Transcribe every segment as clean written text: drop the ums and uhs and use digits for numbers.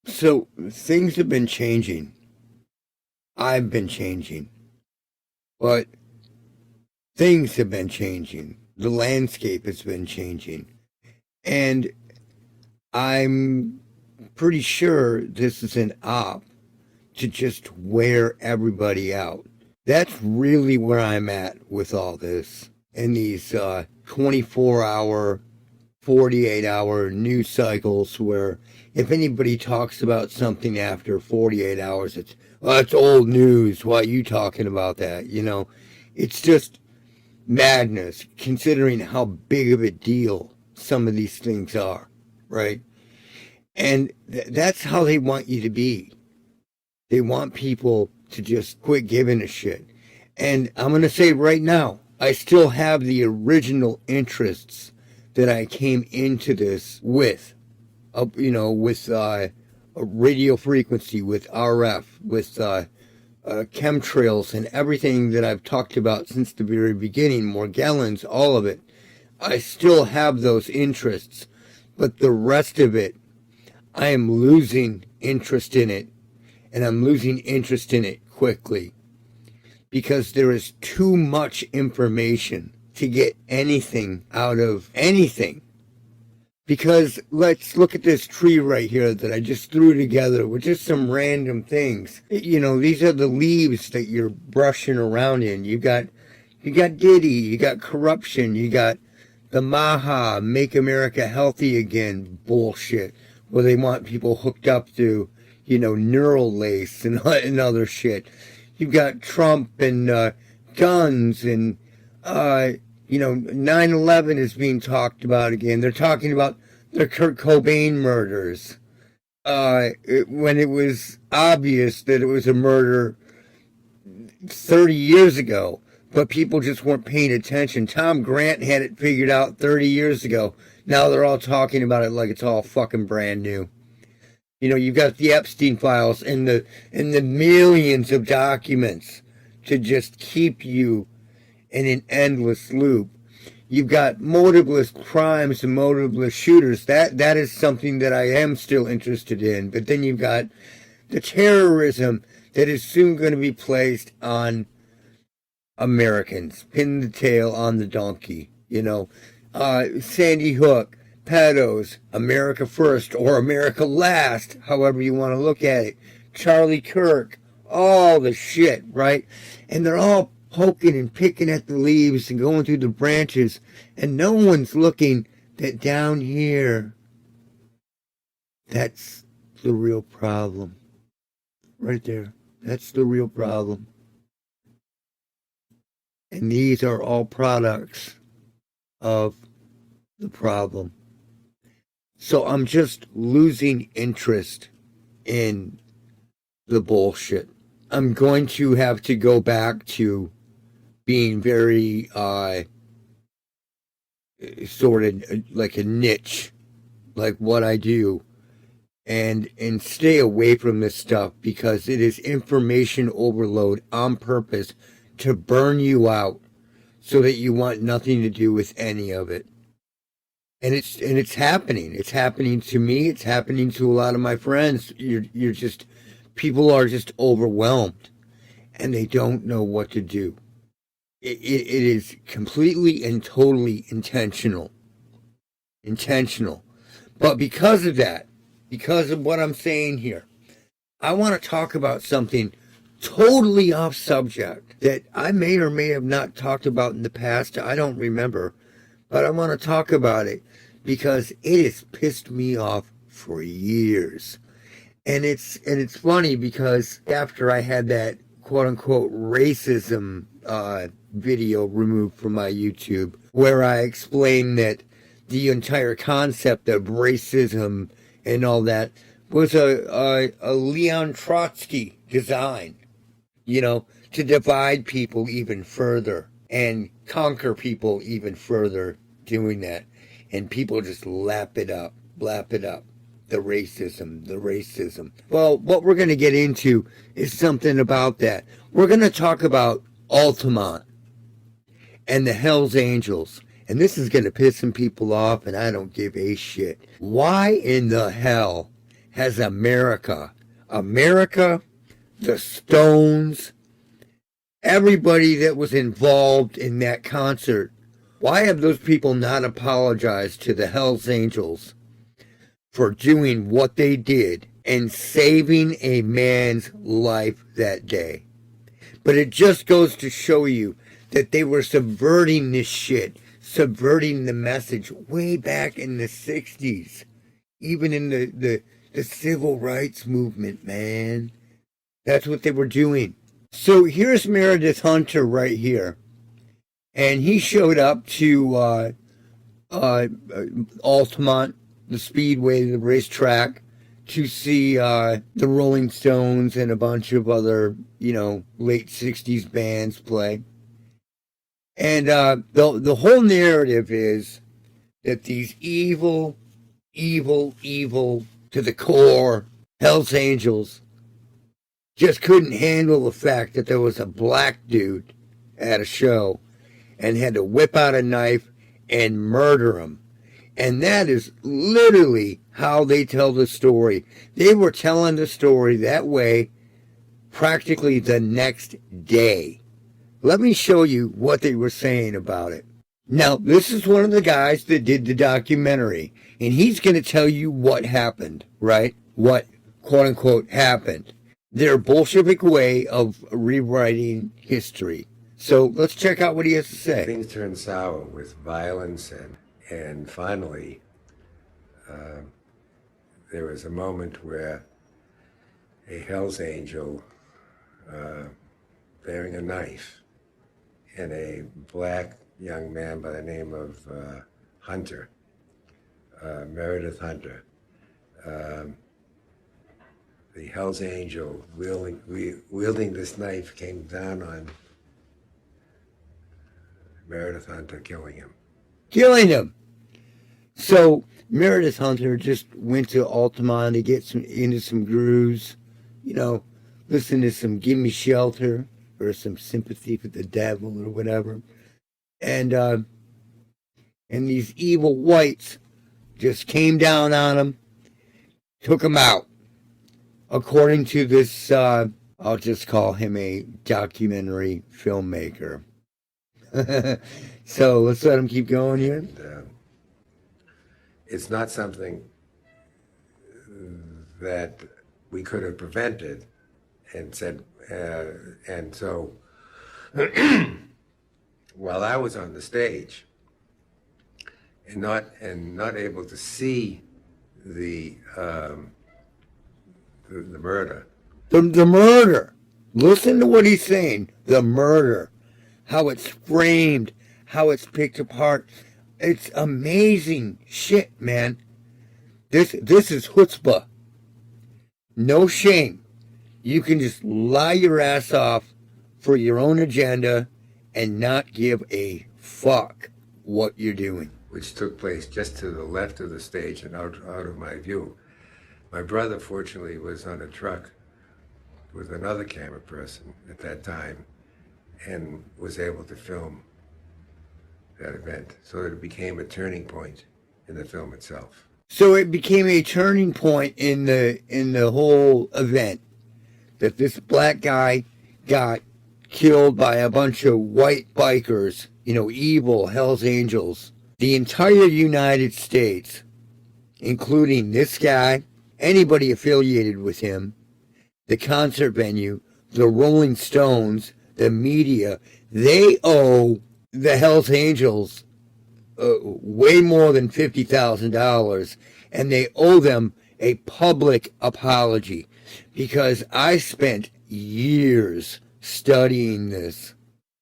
So things have been changing. I've been changing. But things have been changing. The landscape has been changing. And I'm pretty sure this is an op to just wear everybody out. That's really where I'm at with all this. And these 24-hour, 48-hour news cycles where if anybody talks about something after 48 hours, it's, well, it's old news. Why are you talking about that? You know, it's just madness considering how big of a deal some of these things are, right? And that's how they want you to be. They want people to just quit giving a shit. And I'm going to say right now, I still have the original interests that I came into this with, with a radio frequency, with RF, with chemtrails and everything that I've talked about since the very beginning, Morgellons, all of it. I still have those interests, but the rest of it, I am losing interest in it, and I'm losing interest in it quickly because there is too much information to get anything out of anything. Because let's look at this tree right here that I just threw together with just some random things. You know, these are the leaves that you're brushing around in. You got Diddy, you got corruption, you got the Maha, Make America Healthy Again bullshit, where they want people hooked up to, neural lace and other shit. You've got Trump and guns and 9/11 is being talked about again. They're talking about the Kurt Cobain murders when it was obvious that it was a murder 30 years ago, but people just weren't paying attention. Tom Grant had it figured out 30 years ago. Now they're all talking about it like it's all fucking brand new. You've got the Epstein files and the millions of documents to just keep you in an endless loop. You've got motiveless crimes and motiveless shooters. That is something that I am still interested in. But then you've got the terrorism that is soon going to be placed on Americans. Pin the tail on the donkey. Sandy Hook, pedos, America first or America last, however you want to look at it. Charlie Kirk, all the shit, right? And they're all poking and picking at the leaves and going through the branches, and no one's looking that down here, that's the real problem. Right there. That's the real problem. And these are all products of the problem. So I'm just losing interest in the bullshit. I'm going to have to go back to being very sort of like a niche, like what I do, and stay away from this stuff because it is information overload on purpose to burn you out so that you want nothing to do with any of it. And it's happening. It's happening to me. It's happening to a lot of my friends. People are just overwhelmed and they don't know what to do. It is completely and totally intentional. But because of that, because of what I'm saying here, I want to talk about something totally off subject that I may or may have not talked about in the past. I don't remember, but I want to talk about it because it has pissed me off for years. And it's funny because after I had that quote unquote racism video removed from my YouTube, where I explained that the entire concept of racism and all that was a Leon Trotsky design, to divide people even further and conquer people even further doing that. And people just lap it up. The racism. Well, what we're going to get into is something about that. We're going to talk about Altamont and the Hells Angels. And this is going to piss some people off, and I don't give a shit. Why in the hell has America. America, the Stones, everybody that was involved in that concert. Why have those people not apologized to the Hells Angels for doing what they did and saving a man's life that day? But it just goes to show you that they were subverting this shit, subverting the message way back in the 60s, even in the civil rights movement, man. That's what they were doing. So here's Meredith Hunter right here. And he showed up to Altamont, the speedway, the racetrack, to see the Rolling Stones and a bunch of other, late 60s bands play. And the whole narrative is that these evil to the core Hells Angels just couldn't handle the fact that there was a black dude at a show and had to whip out a knife and murder him. And that is literally how they tell the story. They were telling the story that way practically the next day. Let me show you what they were saying about it. Now, this is one of the guys that did the documentary, and he's going to tell you what happened, right? What, quote unquote, happened. Their Bolshevik way of rewriting history. So let's check out what he has to say. Things turned sour with violence, and finally, there was a moment where a Hells Angel bearing a knife and a black young man by the name of Hunter, Meredith Hunter, the Hells Angel wielding this knife came down on Meredith Hunter, killing him. So Meredith Hunter just went to Altamont to get into some grooves, listen to some Give Me Shelter or some Sympathy for the Devil or whatever. And these evil whites just came down on him, took him out. According to this, I'll just call him a documentary filmmaker. So let's let him keep going here. And, it's not something that we could have prevented and said, and so while I was on the stage and not able to see the murder. The murder. Listen to what he's saying. The murder. How it's framed. How it's picked apart. It's amazing shit, man. This is chutzpah. No shame. You can just lie your ass off for your own agenda and not give a fuck what you're doing. Which took place just to the left of the stage and out of my view. My brother, fortunately, was on a truck with another camera person at that time and was able to film that event, so that it became a turning point in the film itself. So it became a turning point in the whole event, that this black guy got killed by a bunch of white bikers, evil Hells Angels. The entire United States, including this guy, anybody affiliated with him, the concert venue, the Rolling Stones, the media, they owe the Hells Angels way more than $50,000, and they owe them a public apology, because I spent years studying this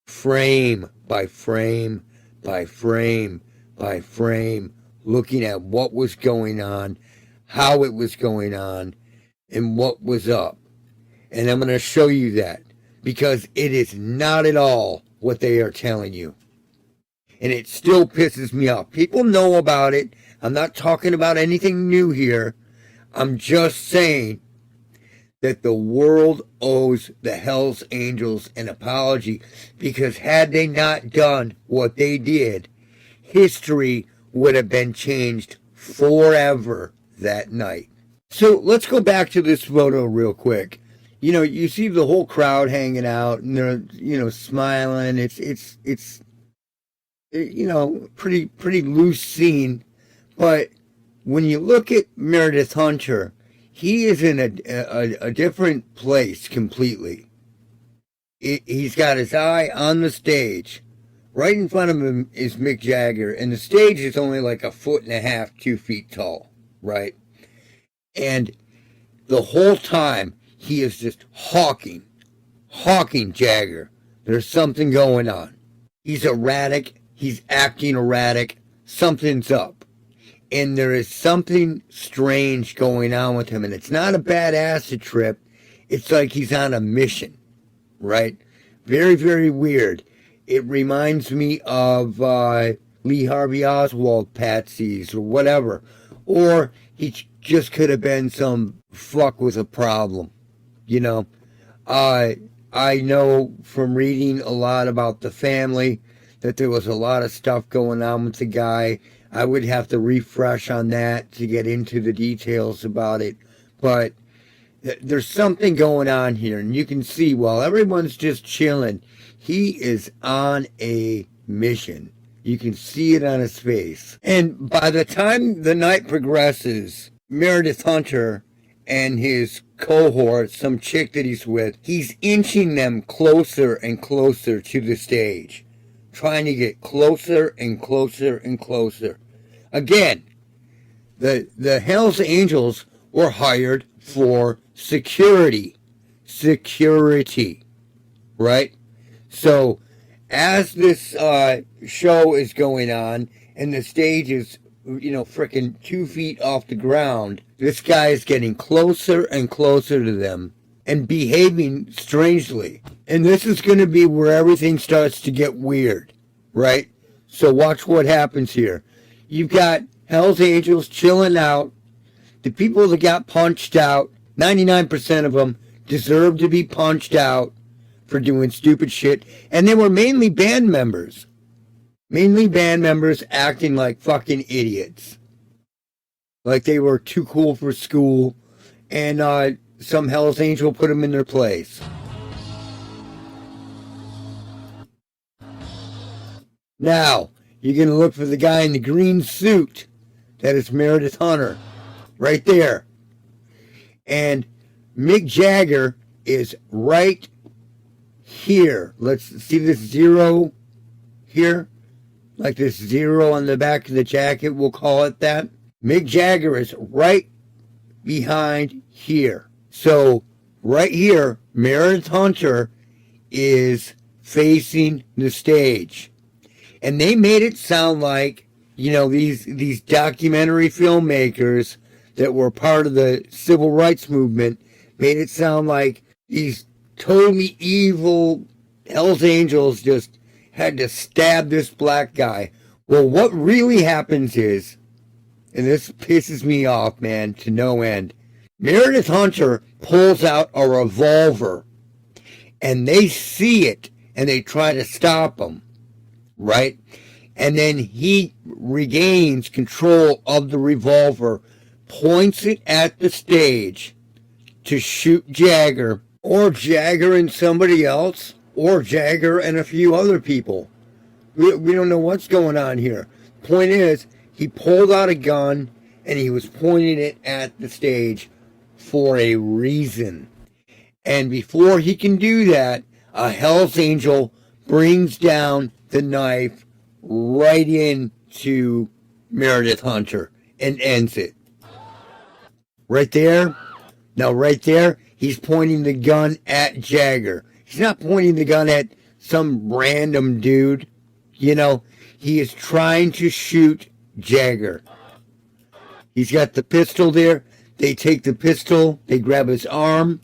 frame by frame by frame by frame, looking at what was going on, how it was going on, and what was up. And I'm going to show you that, because it is not at all what they are telling you. And it still pisses me off. People know about it. I'm not talking about anything new here. I'm just saying that the world owes the Hells Angels an apology, because had they not done what they did, history would have been changed forever that night. So let's go back to this photo real quick. You know, you see the whole crowd hanging out and they're, you know, smiling. It's you know, pretty loose scene. But when you look at Meredith Hunter, he is in a different place completely. He's got his eye on the stage. Right in front of him is Mick Jagger, and the stage is only like 1.5 feet, 2 feet tall, right? And the whole time, he is just hawking Jagger. There's something going on. He's erratic. He's acting erratic. Something's up. And there is something strange going on with him. And it's not a bad acid trip. It's like he's on a mission, right? Very, very weird. It reminds me of Lee Harvey Oswald patsies or whatever. Or he just could have been some fuck with a problem, you know. I know from reading a lot about the family that there was a lot of stuff going on with the guy. I would have to refresh on that to get into the details about it. But there's something going on here, and you can see while everyone's just chilling, he is on a mission. You can see it on his face. And by the time the night progresses, Meredith Hunter and his cohort, some chick that he's with, he's inching them closer and closer to the stage, trying to get closer and closer and closer. Again, the Hells Angels were hired for security, right? So as this show is going on and the stage is, you know, frickin' 2 feet off the ground, this guy is getting closer and closer to them and behaving strangely. And this is going to be where everything starts to get weird, right? So watch what happens here. You've got Hell's Angels chilling out. The people that got punched out, 99% of them deserve to be punched out for doing stupid shit. And they were mainly band members. Mainly band members acting like fucking idiots. Like they were too cool for school. And some Hell's Angel put them in their place. Now, you're going to look for the guy in the green suit. That is Meredith Hunter. Right there. And Mick Jagger is right here. Let's see this zero here. Like this zero on the back of the jacket, we'll call it that. Mick Jagger is right behind here. So right here, Meredith Hunter is facing the stage. And they made it sound like, you know, these documentary filmmakers that were part of the civil rights movement made it sound like these totally evil Hells Angels just had to stab this black guy. Well, what really happens is, and this pisses me off, man, to no end, Meredith Hunter pulls out a revolver, and they see it, and they try to stop him, right? And then he regains control of the revolver, points it at the stage to shoot Jagger, or Jagger and somebody else, or Jagger and a few other people. We don't know what's going on here. Point is, he pulled out a gun and he was pointing it at the stage for a reason. And before he can do that, a Hell's Angel brings down the knife right into Meredith Hunter and ends it. Right there. Now right there, he's pointing the gun at Jagger. He's not pointing the gun at some random dude. You know, he is trying to shoot Jagger. He's got the pistol there. They take the pistol. They grab his arm.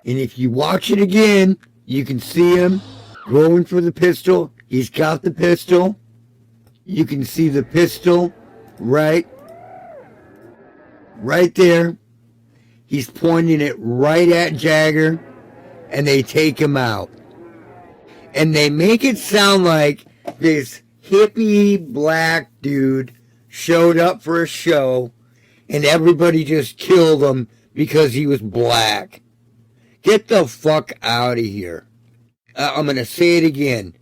And if you watch it again, you can see him going for the pistol. He's got the pistol. You can see the pistol right there. He's pointing it right at Jagger, and they take him out. And they make it sound like this hippie black dude showed up for a show, and everybody just killed him because he was black. Get the fuck out of here. I'm going to say it again.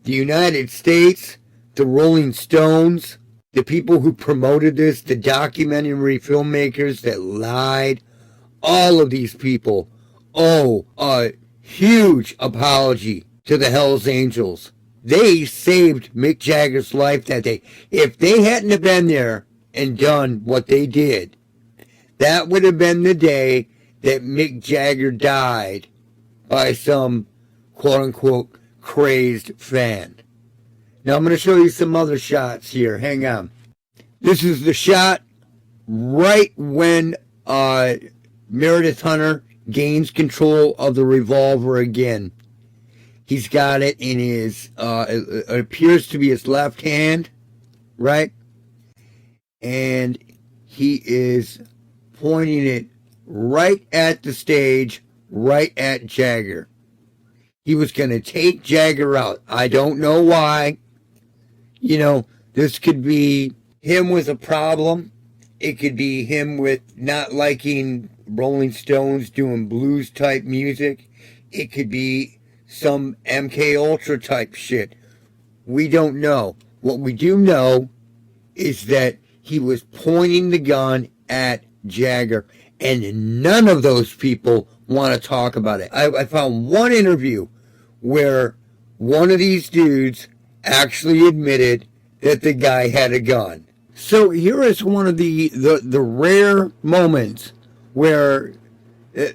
The United States, the Rolling Stones, the people who promoted this, the documentary filmmakers that lied, all of these people owe a huge apology to the Hells Angels. They saved Mick Jagger's life that day. If they hadn't have been there and done what they did, that would have been the day that Mick Jagger died by some quote-unquote crazed fan. Now I'm going to show you some other shots here. Hang on. This is the shot right when Meredith Hunter gains control of the revolver again. He's got it in his, it appears to be his left hand, right? And he is pointing it right at the stage, right at Jagger. He was going to take Jagger out. I don't know why. You know, this could be him with a problem. It could be him with not liking Rolling Stones doing blues type music. It could be some MK Ultra type shit. We don't know. What we do know is that he was pointing the gun at Jagger, and none of those people want to talk about it. I found one interview where one of these dudes actually admitted that the guy had a gun. So here is one of the rare moments where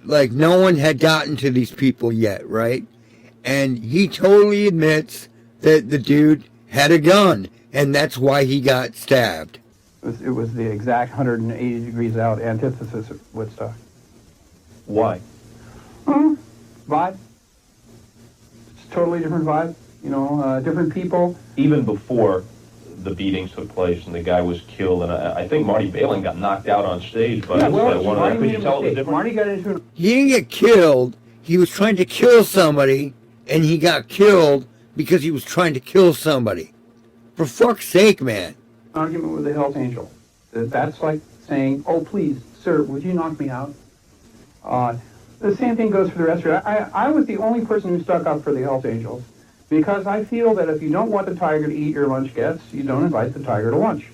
like no one had gotten to these people yet, right? And he totally admits that the dude had a gun, and that's why he got stabbed. It was the exact 180 degrees out antithesis of Woodstock. Why? Vibe. It's a totally different vibe. You know, different people. Even before the beatings took place and the guy was killed, and I think Marty Balin got knocked out on stage by one of them. Could you tell the difference? Marty got into it. He didn't get killed. He was trying to kill somebody, and he got killed because he was trying to kill somebody. For fuck's sake, man. Argument with the Hells Angel. That's like saying, "Oh, please, sir, would you knock me out?" The same thing goes for the rest of it. I was the only person who stuck up for the Hells Angels because I feel that if you don't want the tiger to eat your lunch guests, you don't invite the tiger to lunch.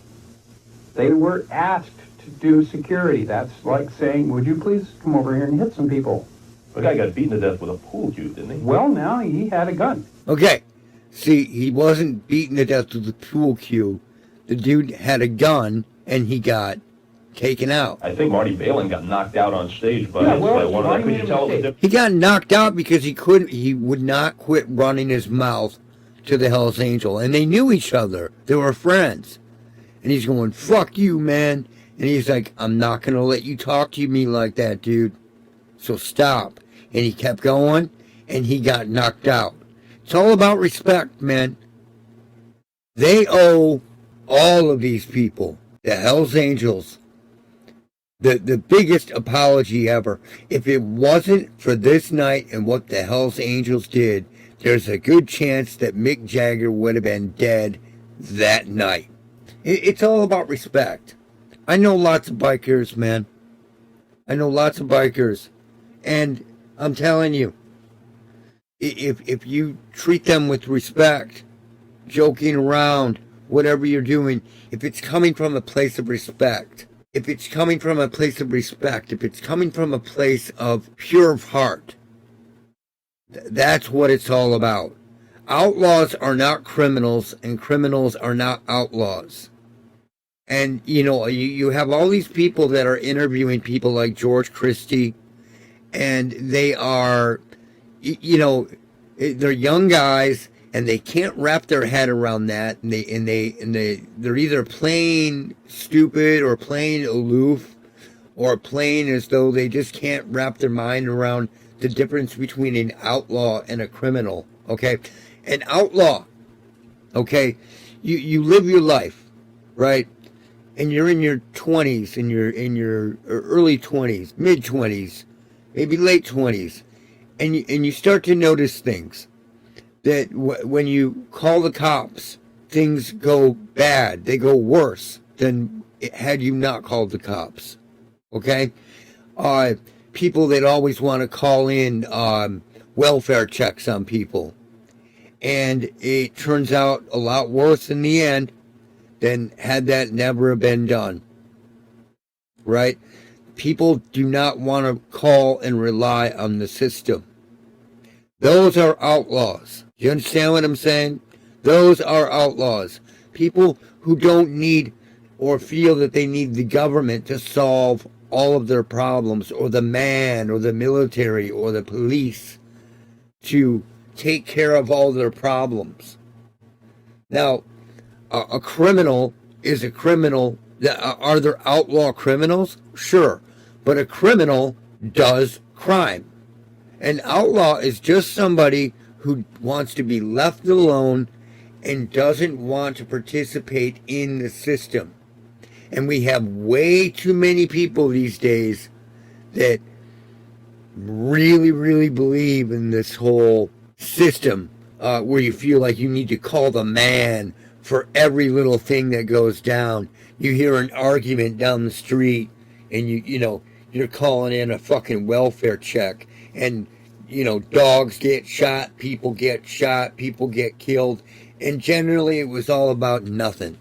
They were asked to do security. That's like saying, "Would you please come over here and hit some people?" The guy got beaten to death with a pool cue, didn't he? Well, now he had a gun. Okay, see, he wasn't beaten to death with the pool cue. The dude had a gun, and he got taken out. I think Marty Balin got knocked out on stage by one of them. Could you tell the difference? He got knocked out because he would not quit running his mouth to the Hells Angel. And they knew each other. They were friends. And he's going, "Fuck you, man." And he's like, "I'm not going to let you talk to me like that, dude. So stop." And he kept going, and he got knocked out. It's all about respect, man. They owe all of these people, the Hells Angels, the biggest apology ever. If it wasn't for this night and what the Hells Angels did, there's a good chance that Mick Jagger would have been dead that night. It's all about respect. I know lots of bikers, man. I know lots of bikers. And I'm telling you, if you treat them with respect, joking around, whatever you're doing, if it's coming from a place of respect, if it's coming from a place of pure heart, that's what it's all about. Outlaws are not criminals, and criminals are not outlaws. And, you know, you have all these people that are interviewing people like George Christie, and they are, you know, they're young guys, and they can't wrap their head around that, and they're either playing stupid or playing aloof or playing as though they just can't wrap their mind around the difference between an outlaw and a criminal. Okay, an outlaw, okay, you live your life, right? and you're in your 20s, in your early 20s, mid 20s, maybe late 20s, and you start to notice things that when you call the cops, things go bad. They go worse than had you not called the cops. Okay? People that always want to call in welfare checks on people. And it turns out a lot worse in the end than had that never been done. Right? People do not want to call and rely on the system. Those are outlaws. You understand what I'm saying? Those are outlaws. People who don't need or feel that they need the government to solve all of their problems, or the man, or the military, or the police to take care of all their problems. Now, a criminal is a criminal. Are there outlaw criminals? Sure. But a criminal does crime. An outlaw is just somebody who wants to be left alone and doesn't want to participate in the system. And we have way too many people these days that really, really believe in this whole system where you feel like you need to call the man for every little thing that goes down. You hear an argument down the street and you're calling in a fucking welfare check, and dogs get shot, people get killed, and generally it was all about nothing.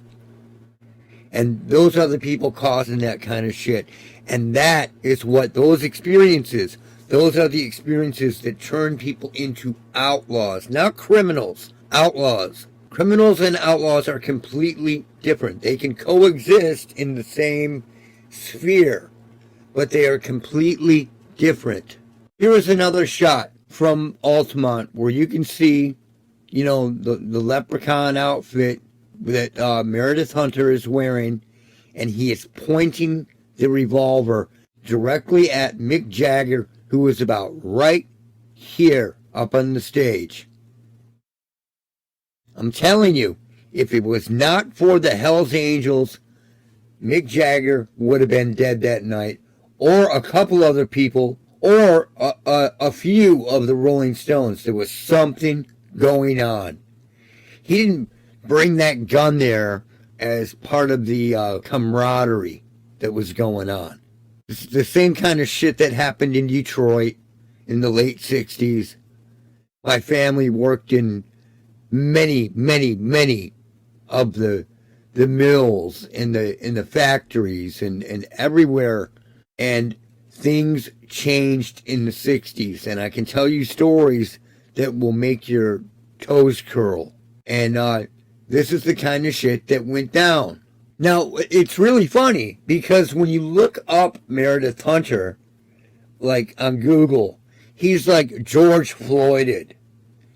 And those are the people causing that kind of shit. And that is what those experiences, those are the experiences that turn people into outlaws, not criminals, outlaws. Criminals and outlaws are completely different. They can coexist in the same sphere, but they are completely different. Here is another shot from Altamont where you can see, the leprechaun outfit that Meredith Hunter is wearing, and he is pointing the revolver directly at Mick Jagger, who was about right here up on the stage. I'm telling you, if it was not for the Hells Angels, Mick Jagger would have been dead that night, or a couple other people, or a few of the Rolling Stones. There was something going on. He didn't bring that gun there as part of the camaraderie that was going on. It's the same kind of shit that happened in Detroit in the late 60s. My family worked in many, many, many of the mills and the factories and everywhere. And things changed in the 60s. And I can tell you stories that will make your toes curl. And this is the kind of shit that went down. Now, it's really funny because when you look up Meredith Hunter, like on Google, he's like George Floyded.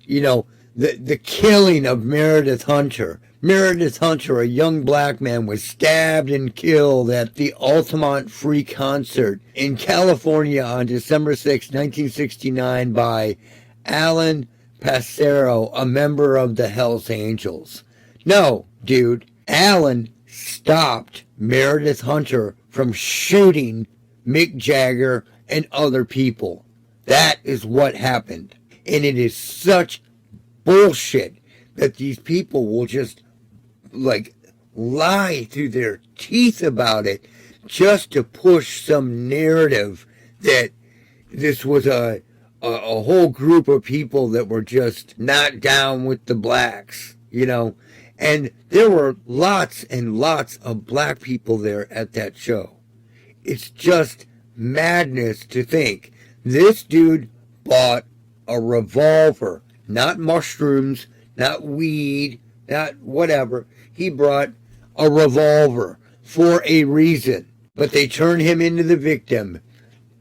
The killing of Meredith Hunter. Meredith Hunter, a young black man, was stabbed and killed at the Altamont Free Concert in California on December 6, 1969 by Alan Passero, a member of the Hells Angels. No, dude, Alan stopped Meredith Hunter from shooting Mick Jagger and other people. That is what happened. And it is such bullshit that these people will just lie through their teeth about it just to push some narrative that this was a whole group of people that were just not down with the blacks, and there were lots and lots of black people there at that show. It's just madness to think this dude bought a revolver, not mushrooms, not weed, not whatever. He brought a revolver for a reason, but they turn him into the victim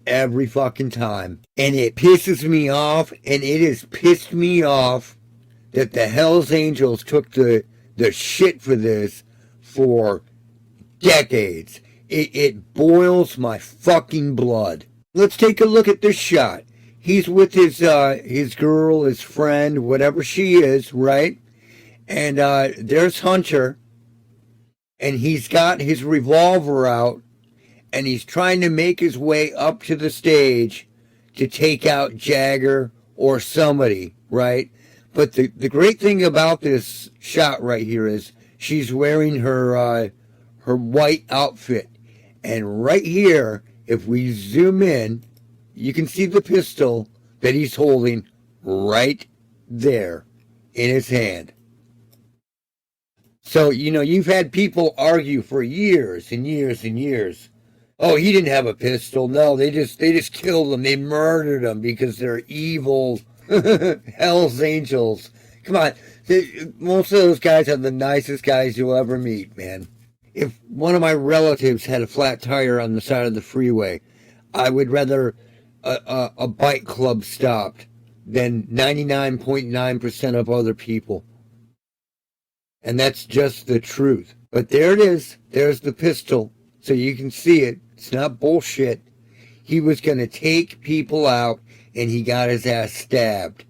every fucking time. And it pisses me off, and it has pissed me off that the Hells Angels took the shit for this for decades. It boils my fucking blood. Let's take a look at this shot. He's with his girl, his friend, whatever she is, right? And there's Hunter. and he's got his revolver out, and he's trying to make his way up to the stage to take out Jagger or somebody, right? But the great thing about this shot right here is she's wearing her white outfit. And right here, if we zoom in, you can see the pistol that he's holding right there in his hand. So, you've had people argue for years and years and years. Oh, he didn't have a pistol. No, they just killed him. They murdered him because they're evil Hell's Angels. Come on. Most of those guys are the nicest guys you'll ever meet, man. If one of my relatives had a flat tire on the side of the freeway, I would rather a bike club stopped than 99.9% of other people. And that's just the truth. But there it is. There's the pistol. So you can see it. It's not bullshit. He was going to take people out, and he got his ass stabbed.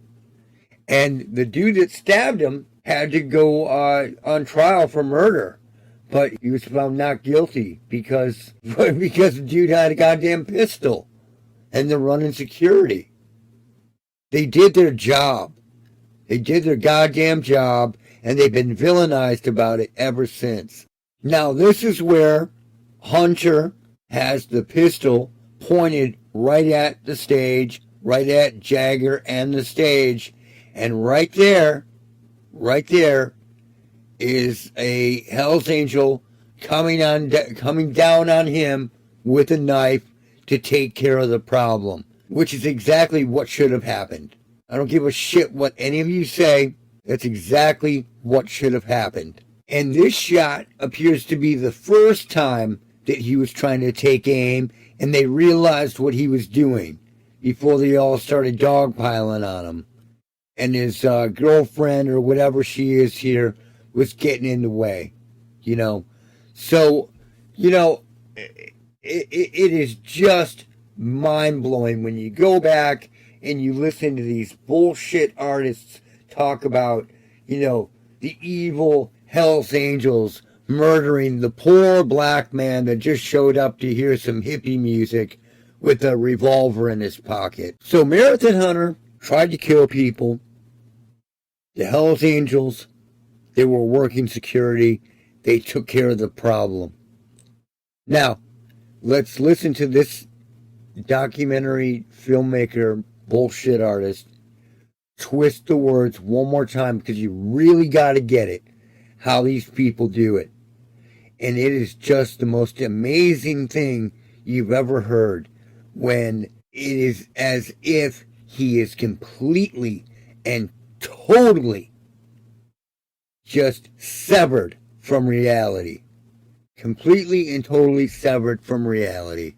And the dude that stabbed him had to go on trial for murder. But he was found not guilty because the dude had a goddamn pistol. And they're running security. They did their job. They did their goddamn job, and they've been villainized about it ever since. Now, this is where Hunter has the pistol pointed right at the stage, right at Jagger and the stage, and right there is a Hell's Angel coming down on him with a knife to take care of the problem, which is exactly what should have happened. I don't give a shit what any of you say. That's exactly what should have happened. And this shot appears to be the first time that he was trying to take aim, and they realized what he was doing before they all started dogpiling on him. And his girlfriend, or whatever she is here, was getting in the way, So, it is just mind-blowing when you go back and you listen to these bullshit artists talk about, the evil Hell's Angels murdering the poor black man that just showed up to hear some hippie music with a revolver in his pocket. So Meredith Hunter tried to kill people. The Hell's Angels, they were working security. They took care of the problem. Now, let's listen to this documentary filmmaker, bullshit artist, twist the words one more time, because you really got to get it, how these people do it. And it is just the most amazing thing you've ever heard, when it is as if he is completely and totally just severed from reality. Completely and totally severed from reality.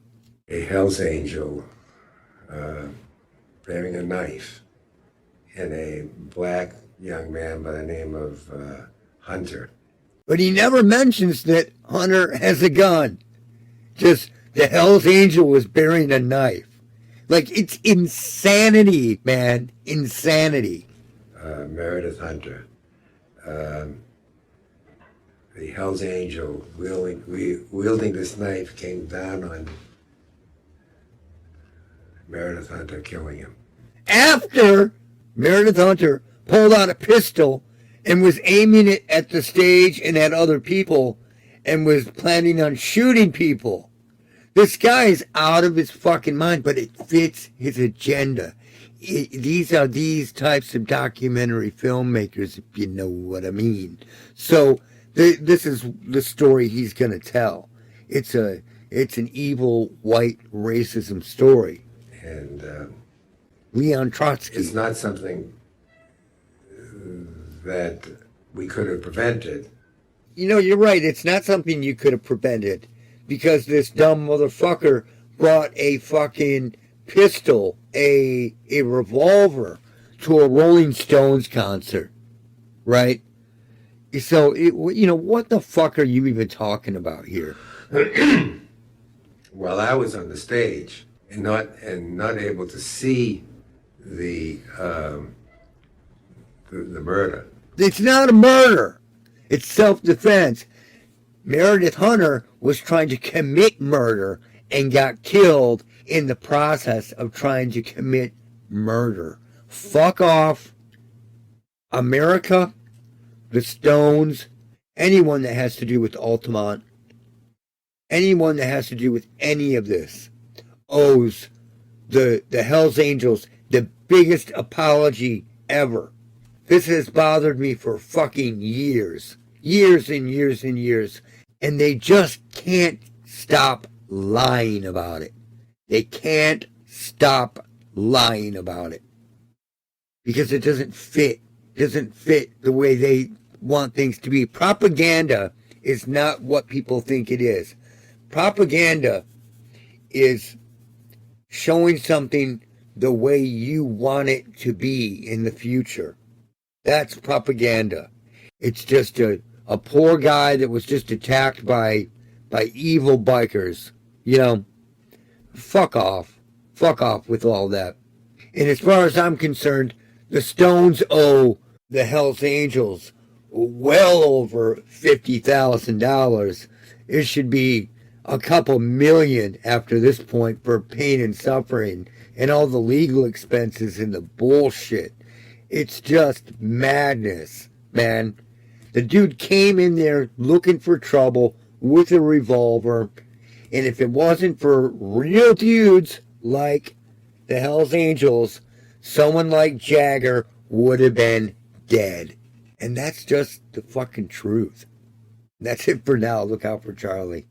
A Hell's Angel bearing a knife, and a black young man by the name of Hunter. But he never mentions that Hunter has a gun. Just the Hell's Angel was bearing a knife. Like, it's insanity, man. Insanity. Meredith Hunter. The Hell's Angel wielding this knife came down on Meredith Hunter, killing him. After Meredith Hunter pulled out a pistol and was aiming it at the stage and at other people and was planning on shooting people. This guy is out of his fucking mind, but it fits his agenda. These are these types of documentary filmmakers, if you know what I mean. So this is the story he's going to tell. It's an evil white racism story. And Leon Trotsky. It's not something that we could have prevented. You're right. It's not something you could have prevented, because this dumb motherfucker brought a fucking pistol, a revolver, to a Rolling Stones concert, right? So, what the fuck are you even talking about here? While I was on the stage and not able to see the murder. It's not a murder. It's self-defense. Meredith Hunter was trying to commit murder and got killed in the process of trying to commit murder. Fuck off, America, the Stones, anyone that has to do with Altamont, anyone that has to do with any of this owes the Hells Angels the biggest apology ever. This has bothered me for fucking years. Years and years and years. And they just can't stop lying about it. They can't stop lying about it. Because it doesn't fit. It doesn't fit the way they want things to be. Propaganda is not what people think it is. Propaganda is showing something the way you want it to be in the future. That's propaganda. It's just a poor guy that was just attacked by evil bikers. You know, fuck off. Fuck off with all that. And as far as I'm concerned, the Stones owe the Hells Angels well over $50,000. It should be a couple million after this point for pain and suffering and all the legal expenses and the bullshit. It's just madness, man. The dude came in there looking for trouble with a revolver, and if it wasn't for real dudes like the Hells Angels, someone like Jagger would have been dead. And that's just the fucking truth. That's it for now. Look out for Charlie.